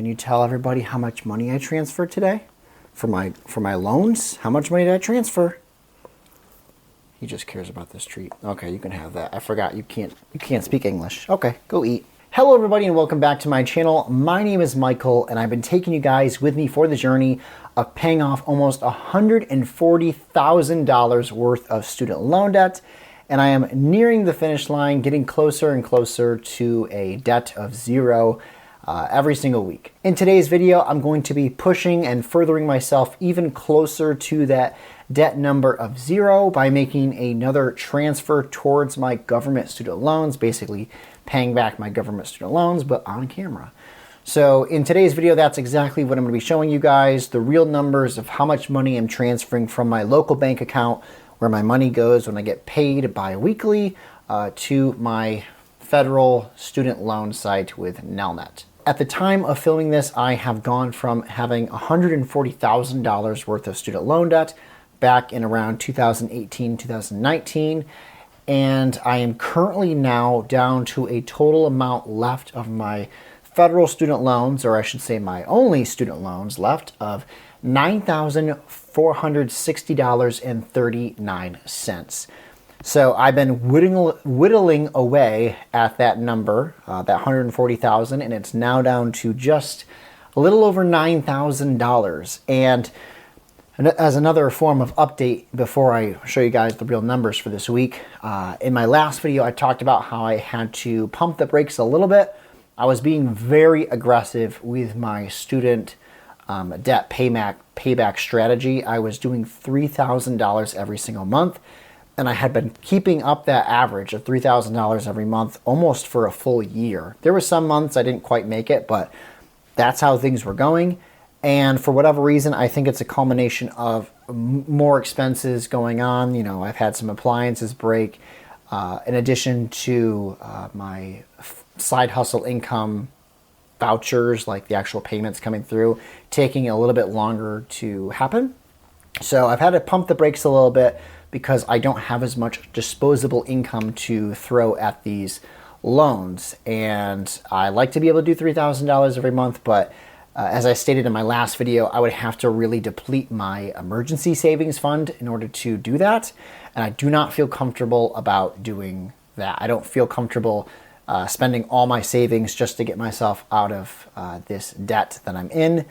Can you tell everybody how much money I transferred today for my loans? How much money did I transfer? He just cares about this treat. Okay, you can have that. I forgot you can't speak English. Okay, go eat. Hello everybody and welcome back to my channel. My name is Michael and I've been taking you guys with me for the journey of paying off almost $140,000 worth of student loan debt. And I am nearing the finish line, getting closer and closer to a debt of zero every single week. In today's video, I'm going to be pushing and furthering myself even closer to that debt number of zero by making another transfer towards my government student loans, basically paying back my government student loans, but on camera. So in today's video, that's exactly what I'm going to be showing you guys, the real numbers of how much money I'm transferring from my local bank account, where my money goes when I get paid bi-weekly, to my federal student loan site with Nelnet. At the time of filming this, I have gone from having $140,000 worth of student loan debt back in around 2018, 2019, and I am currently now down to a total amount left of my federal student loans, or I should say my only student loans left, of $9,460.39. So I've been whittling away at that number, that $140,000, and it's now down to just a little over $9,000. And as another form of update before I show you guys the real numbers for this week, in my last video I talked about how I had to pump the brakes a little bit. I was being very aggressive with my student debt payback strategy. I was doing $3,000 every single month, and I had been keeping up that average of $3,000 every month almost for a full year. There were some months I didn't quite make it, but that's how things were going. And for whatever reason, I think it's a culmination of more expenses going on. You know, I've had some appliances break, in addition to my side hustle income vouchers, like the actual payments coming through, taking a little bit longer to happen. So I've had to pump the brakes a little bit because I don't have as much disposable income to throw at these loans. And I like to be able to do $3,000 every month, but as I stated in my last video, I would have to really deplete my emergency savings fund in order to do that. And I do not feel comfortable about doing that. I don't feel comfortable spending all my savings just to get myself out of this debt that I'm in,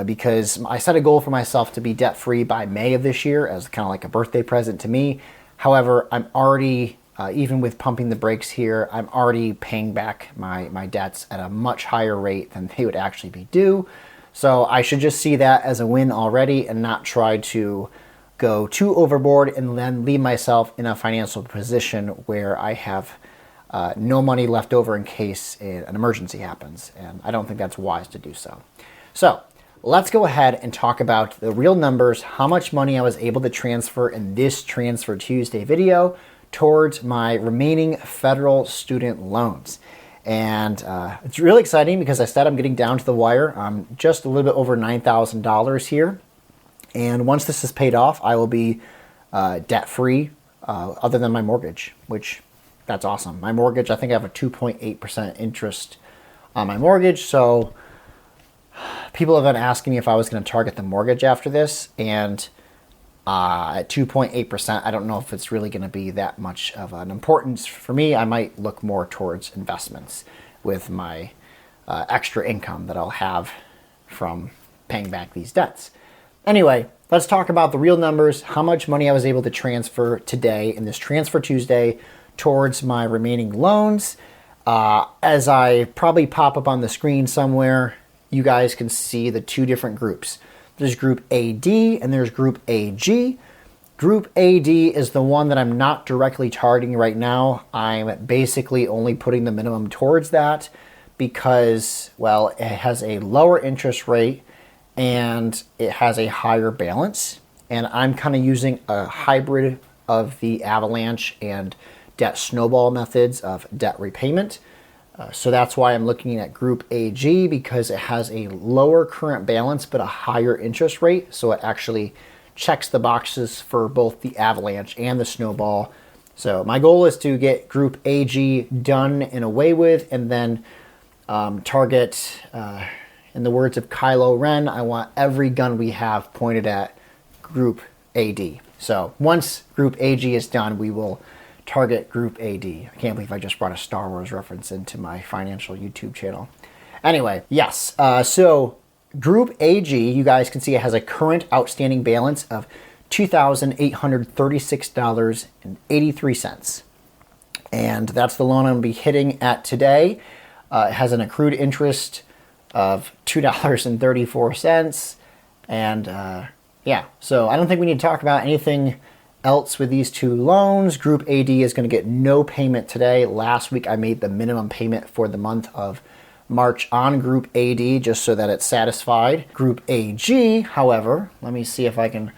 because I set a goal for myself to be debt-free by May of this year as kind of like a birthday present to me. However, I'm already, even with pumping the brakes here, I'm already paying back my debts at a much higher rate than they would actually be due. So I should just see that as a win already and not try to go too overboard and then leave myself in a financial position where I have no money left over in case an emergency happens. And I don't think that's wise to do so. So let's go ahead and talk about the real numbers, how much money I was able to transfer in this Transfer Tuesday video towards my remaining federal student loans. And it's really exciting because I said I'm getting down to the wire. I'm just a little bit over $9,000 here. And once this is paid off, I will be debt-free other than my mortgage, which that's awesome. My mortgage, I think I have a 2.8% interest on my mortgage. So people have been asking me if I was going to target the mortgage after this. And at 2.8%, I don't know if it's really going to be that much of an importance for me. I might look more towards investments with my extra income that I'll have from paying back these debts. Anyway, let's talk about the real numbers, how much money I was able to transfer today in this Transfer Tuesday towards my remaining loans. As I probably pop up on the screen somewhere, you guys can see the two different groups. There's Group AD and there's Group AG. Group AD is the one that I'm not directly targeting right now. I'm basically only putting the minimum towards that because, well, it has a lower interest rate and it has a higher balance. And I'm kind of using a hybrid of the avalanche and debt snowball methods of debt repayment. So that's why I'm looking at Group AG, because it has a lower current balance but a higher interest rate. So it actually checks the boxes for both the avalanche and the snowball. So my goal is to get Group AG done and away with, and then target in the words of Kylo Ren, I want every gun we have pointed at Group AD. So once Group AG is done, we will target Group AD. I can't believe I just brought a Star Wars reference into my financial YouTube channel. Anyway, yes, so Group AG, you guys can see it has a current outstanding balance of $2,836.83. And that's the loan I'm going to be hitting at today. It has an accrued interest of $2.34. And yeah, so I don't think we need to talk about anything else with these two loans. Group AD is going to get no payment today. Last week I made the minimum payment for the month of March on Group AD just so that it's satisfied. Group AG, however, let me see if I can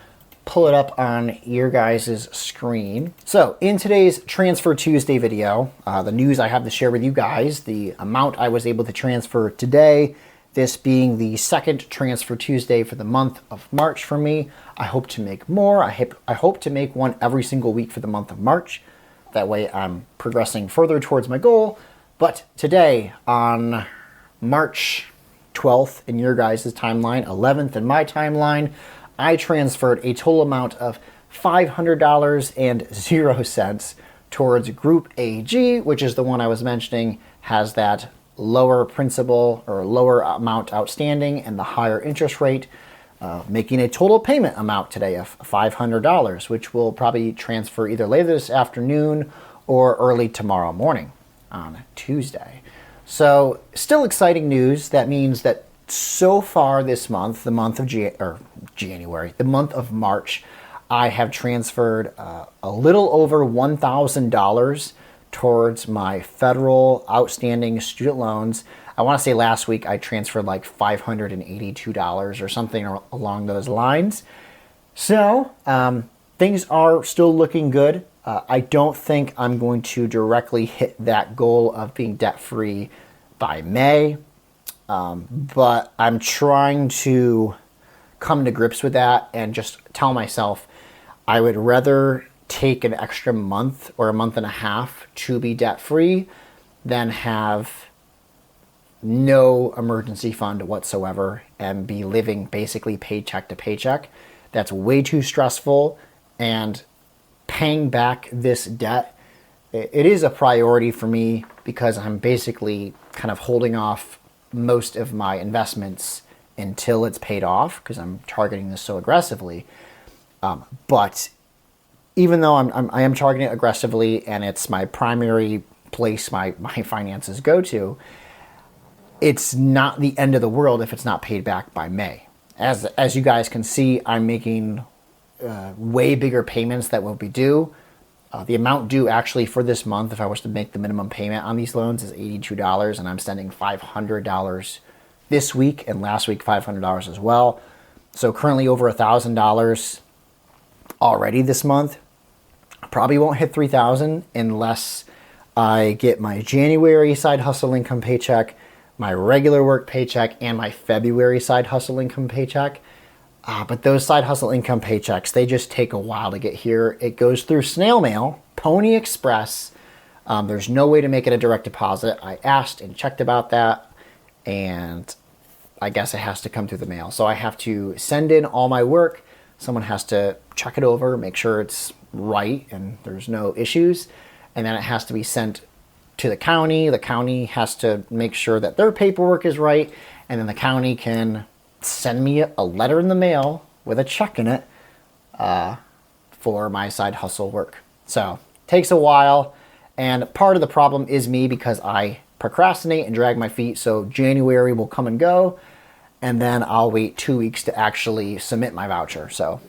pull it up on your guys' screen. So in today's Transfer Tuesday video, the news I have to share with you guys, the amount I was able to transfer today, this being the second Transfer Tuesday for the month of March for me. I hope to make more. I hope to make one every single week for the month of March. That way I'm progressing further towards my goal. But today on March 12th in your guys' timeline, 11th in my timeline, I transferred a total amount of $500.00 towards Group AG, which is the one I was mentioning, has that lower principal or lower amount outstanding and the higher interest rate, making a total payment amount today of $500, which will probably transfer either later this afternoon or early tomorrow morning on Tuesday. So still exciting news. That means that so far this month, the month of January, the month of March, I have transferred a little over $1,000 towards my federal outstanding student loans. I want to say last week I transferred like $582 or something along those lines. So things are still looking good. I don't think I'm going to directly hit that goal of being debt-free by May. But I'm trying to come to grips with that and just tell myself I would rather take an extra month or a month and a half to be debt-free than have no emergency fund whatsoever and be living basically paycheck to paycheck. That's way too stressful, and paying back this debt, it is a priority for me because I'm basically kind of holding off most of my investments until it's paid off because I'm targeting this so aggressively. But even though I am targeting it aggressively and it's my primary place my finances go to, it's not the end of the world if it's not paid back by May. As you guys can see, I'm making way bigger payments that will be due. The amount due actually for this month, if I was to make the minimum payment on these loans, is $82, and I'm sending $500 this week, and last week $500 as well. So currently over $1,000 already this month. I probably won't hit $3,000 unless I get my January side hustle income paycheck, my regular work paycheck, and my February side hustle income paycheck. But those side hustle income paychecks, they just take a while to get here. It goes through snail mail, Pony Express. There's no way to make it a direct deposit. I asked and checked about that, and I guess it has to come through the mail. So I have to send in all my work. Someone has to check it over, make sure it's right and there's no issues. And then it has to be sent to the county. The county has to make sure that their paperwork is right. And then the county can send me a letter in the mail with a check in it for my side hustle work. So it takes a while, and part of the problem is me because I procrastinate and drag my feet. So January will come and go, and then I'll wait 2 weeks to actually submit my voucher. So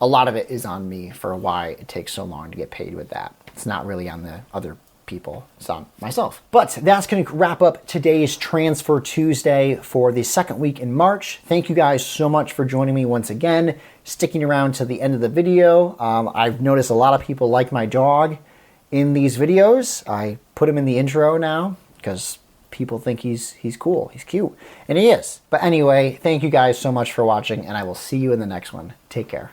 a lot of it is on me for why it takes so long to get paid with that. It's not really on the other people, it's on myself. But that's going to wrap up today's Transfer Tuesday for the second week in March. Thank you guys so much for joining me once again, sticking around to the end of the video. I've noticed a lot of people like my dog in these videos. I put him in the intro now because people think he's cool, he's cute, and he is. But anyway, thank you guys so much for watching, and I will see you in the next one. Take care.